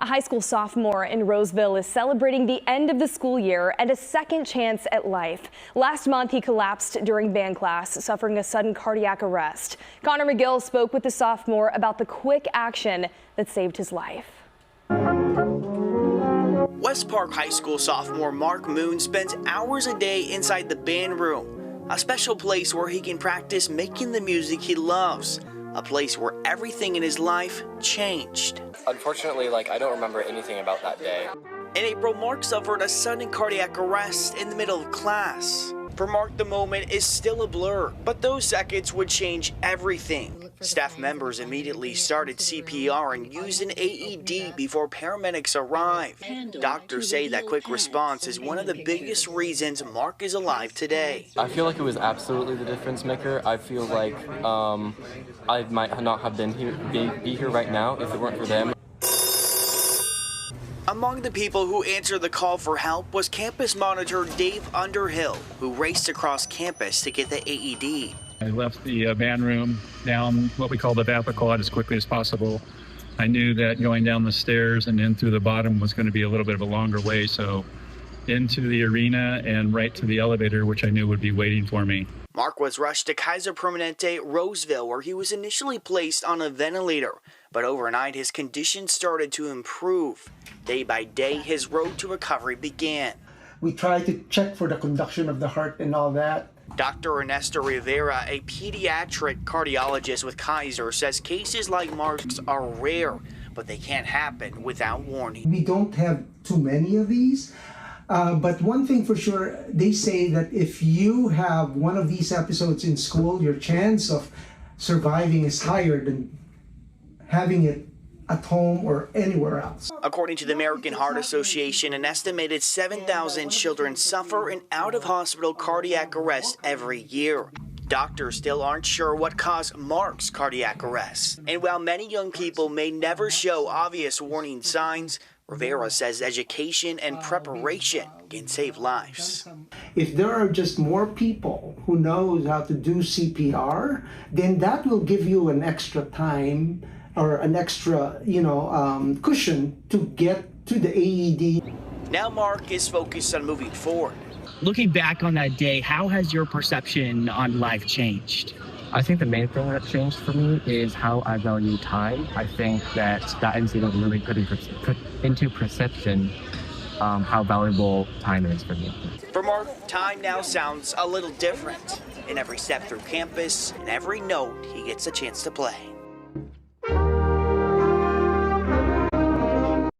A high school sophomore in Roseville is celebrating the end of the school year and a second chance at life. Last month, he collapsed during band class, suffering a sudden cardiac arrest. Connor McGill spoke with the sophomore about the quick action that saved his life. West Park High School sophomore Mark Moon spends hours a day inside the band room, a special place where he can practice making the music he loves, a place where everything in his life changed. Unfortunately, I don't remember anything about that day. In April, Mark suffered a sudden cardiac arrest in the middle of class. For Mark, the moment is still a blur, but those seconds would change everything. Staff members immediately started CPR and used an AED before paramedics arrived. Doctors say that quick response is one of the biggest reasons Mark is alive today. I feel like it was absolutely the difference maker. I feel like I might not have been here, be here right now if it weren't for them. Among the people who answered the call for help was campus monitor Dave Underhill, who raced across campus to get the AED. I left the band room down what we call the Vapa quad as quickly as possible. I knew that going down the stairs and in through the bottom was going to be a little bit of a longer way, so into the arena and right to the elevator, which I knew would be waiting for me. Mark was rushed to Kaiser Permanente, Roseville, where he was initially placed on a ventilator, but overnight his condition started to improve. Day by day, his road to recovery began. We tried to check for the conduction of the heart and all that. Dr. Ernesto Rivera, a pediatric cardiologist with Kaiser, says cases like Mark's are rare, but they can't happen without warning. We don't have too many of these, but one thing for sure, they say that if you have one of these episodes in school, your chance of surviving is higher than having it at home or anywhere else. According to the American Heart Association, an estimated 7,000 children suffer an out-of-hospital cardiac arrest every year. Doctors still aren't sure what caused Mark's cardiac arrest. And while many young people may never show obvious warning signs, Rivera says education and preparation can save lives. If there are just more people who knows how to do CPR, then that will give you an extra time or an extra, cushion to get to the AED. Now Mark is focused on moving forward. Looking back on that day, how has your perception on life changed? I think the main thing that changed for me is how I value time. I think that incident really put into perception how valuable time is for me. For Mark, time now sounds a little different. In every step through campus, in every note, he gets a chance to play.